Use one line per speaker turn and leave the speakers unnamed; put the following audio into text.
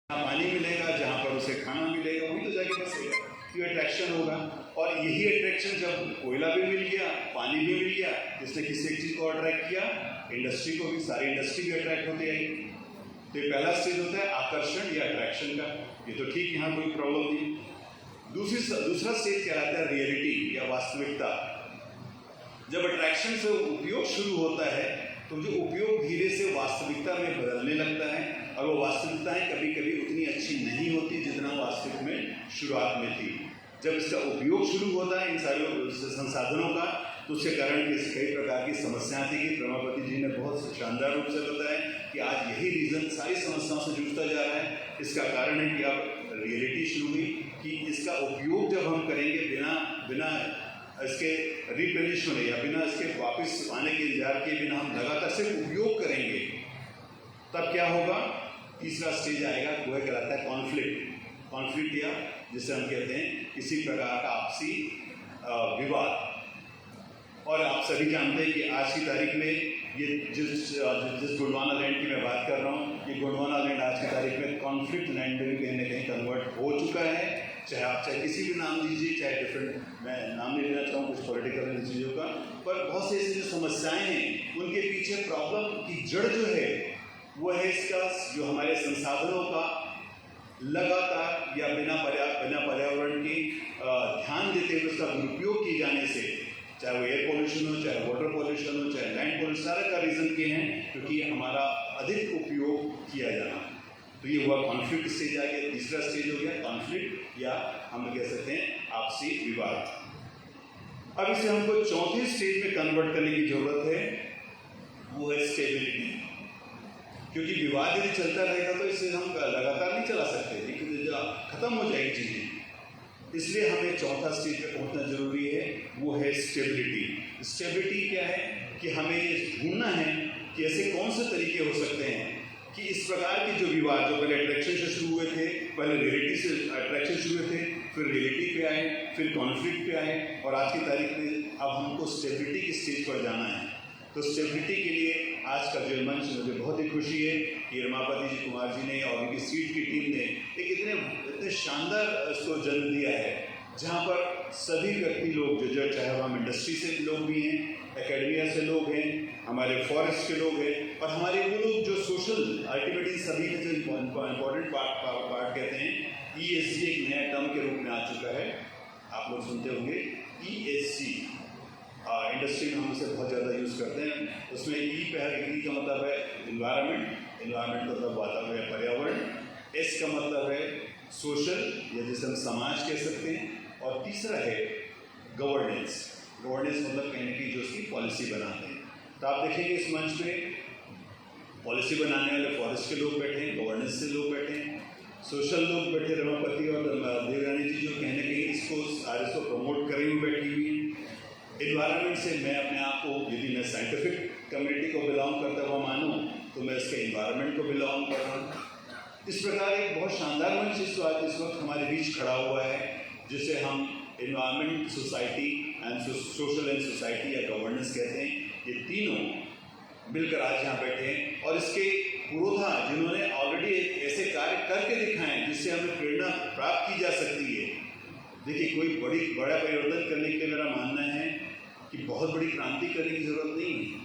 पानी मिलेगा, जहाँ पर उसे खाना मिलेगा, वही तो जाके बसेगा। तो अट्रैक्शन होगा। और यही अट्रैक्शन जब कोयला भी मिल गया, पानी भी मिल गया, इसने किसी एक चीज़ को अट्रैक्ट किया, इंडस्ट्री को भी, सारी इंडस्ट्री भी अट्रैक्ट होती आई। तो ये पहला स्टेज होता है आकर्षण या अट्रैक्शन का। ये तो ठीक, यहाँ कोई प्रॉब्लम नहीं। दूसरा स्टेज कहलाता है रियलिटी या वास्तविकता। जब अट्रैक्शन से उपयोग शुरू होता है तो जो उपयोग धीरे से वास्तविकता में बदलने लगता है, और वो वास्तविकताएं कभी कभी उतनी अच्छी नहीं होती जितना वास्तविक में शुरुआत में थी। जब इसका उपयोग शुरू होता है इन सारे संसाधनों का, तो उसके कारण कई प्रकार की समस्याएं थी कि रमापति जी ने बहुत शानदार रूप से बताया कि आज यही रीज़न सारी समस्याओं से जूझता जा रहा है। इसका कारण है कि अब रियलिटी शुरू हुई कि इसका उपयोग जब हम करेंगे बिना इसके रिप्लेनिश होने या बिना इसके वापस आने के इंतजार के बिना हम लगातार सिर्फ उपयोग करेंगे, तब क्या होगा? तीसरा स्टेज आएगा, वो कहलाता है कॉन्फ्लिक्ट या जिसे हम कहते हैं किसी प्रकार का आपसी विवाद। और आप सभी जानते हैं कि आज की तारीख में ये जिस गोंडवाना लैंड की मैं बात कर रहा हूँ, ये गोंडवाना लैंड आज की तारीख में कॉन्फ्लिक्ट लैंड में भी कहीं ना कहीं कन्वर्ट हो चुका है। चाहे किसी भी नाम दीजिए, चाहे डिफरेंट, मैं नाम नहीं लेना चाहूँ कुछ पॉलिटिकल चीज़ों का, पर बहुत सी ऐसी जो समस्याएं हैं उनके पीछे प्रॉब्लम की जड़ जो है वो है इसका जो हमारे संसाधनों का लगातार या बिना पर्यावरण की ध्यान देते हुए उसका दुरुपयोग किए जाने से, चाहे वो एयर पोल्यूशन हो, चाहे वाटर पोल्यूशन हो, चाहे लैंड पोल्यूशन, सारे का रीज़न के हैं क्योंकि हमारा अधिक उपयोग किया जाना। तो ये हुआ कॉन्फ्लिक्ट स्टेज आ गया। तीसरा स्टेज हो गया कॉन्फ्लिक्ट या हम कह सकते हैं आपसी विवाद। अब इसे हमको चौथे स्टेज में कन्वर्ट करने की जरूरत है, वो है स्टेबिलिटी। क्योंकि विवाद यदि चलता रहेगा तो इसे हम लगातार नहीं चला सकते, लेकिन खत्म हो जाएगी चीज़ें। इसलिए हमें चौथा स्टेज पे पहुंचना जरूरी है, वो है स्टेबिलिटी। स्टेबिलिटी क्या है कि हमें ये ढूंढना है कि ऐसे कौन से तरीके हो सकते हैं कि इस प्रकार के जो विवाद जो पहले अट्रैक्शन से शुरू हुए थे, पहले रियलिटी से अट्रैक्शन शुरू हुए थे, फिर रियलिटी पे आए, फिर कॉन्फ्लिक्ट पे आए, और आज की तारीख में अब हमको स्टेबिलिटी की स्टेज पर जाना है। तो स्टेबिलिटी के लिए आज का जो मंच, मुझे बहुत ही खुशी है कि रमापति जी कुमार जी ने और उनकी सीट की टीम ने एक इतने शानदार इसको जन्म दिया है, जहाँ पर सभी व्यक्ति लोग जो चाहे हम इंडस्ट्री से लोग भी हैं, एकेडमिया से लोग हैं, हमारे फॉरेस्ट के लोग हैं, और हमारे वो लोग जो सोशल अल्टीमेटली सभी में जो इम्पोर्टेंट पार्ट कहते हैं, ESG एक नया टर्म के रूप में आ चुका है। आप लोग सुनते होंगे ESG, इंडस्ट्री में हम उसे बहुत ज़्यादा यूज़ करते हैं। उसमें ई का मतलब है इन्वायरमेंट मतलब वातावरण, पर्यावरण। S का मतलब है सोशल या जिसे हम समाज कह सकते हैं, और तीसरा है गवर्नेंस मतलब कहने की जो उसकी पॉलिसी बनाते हैं। तो आप देखेंगे इस मंच पे पॉलिसी बनाने वाले फॉरेस्ट के लोग बैठे हैं, गवर्नेंस से लोग बैठे हैं, सोशल लोग बैठे, रमापति और देवरानी जी जो कहने के इसको प्रमोट करे हुए बैठी हुई हैं। इन्वायरमेंट से मैं अपने आप को, यदि मैं साइंटिफिक कम्युनिटी को बिलोंग करता हुआ मानूँ तो मैं इसके इन्वायरमेंट को बिलोंग कर रहा हूँ। इस प्रकार एक बहुत शानदार मंच इस वक्त हमारे बीच खड़ा हुआ है, जिसे हम environment, society and social and society या गवर्नेंस कहते हैं। ये तीनों मिलकर आज यहाँ बैठे हैं, और इसके पुरोधा जिन्होंने ऑलरेडी ऐसे कार्य करके दिखाएं जिससे हमें प्रेरणा प्राप्त की जा सकती है। देखिए, कोई बड़ा परिवर्तन करने के लिए मेरा मानना है कि बहुत बड़ी क्रांति करने की जरूरत नहीं है।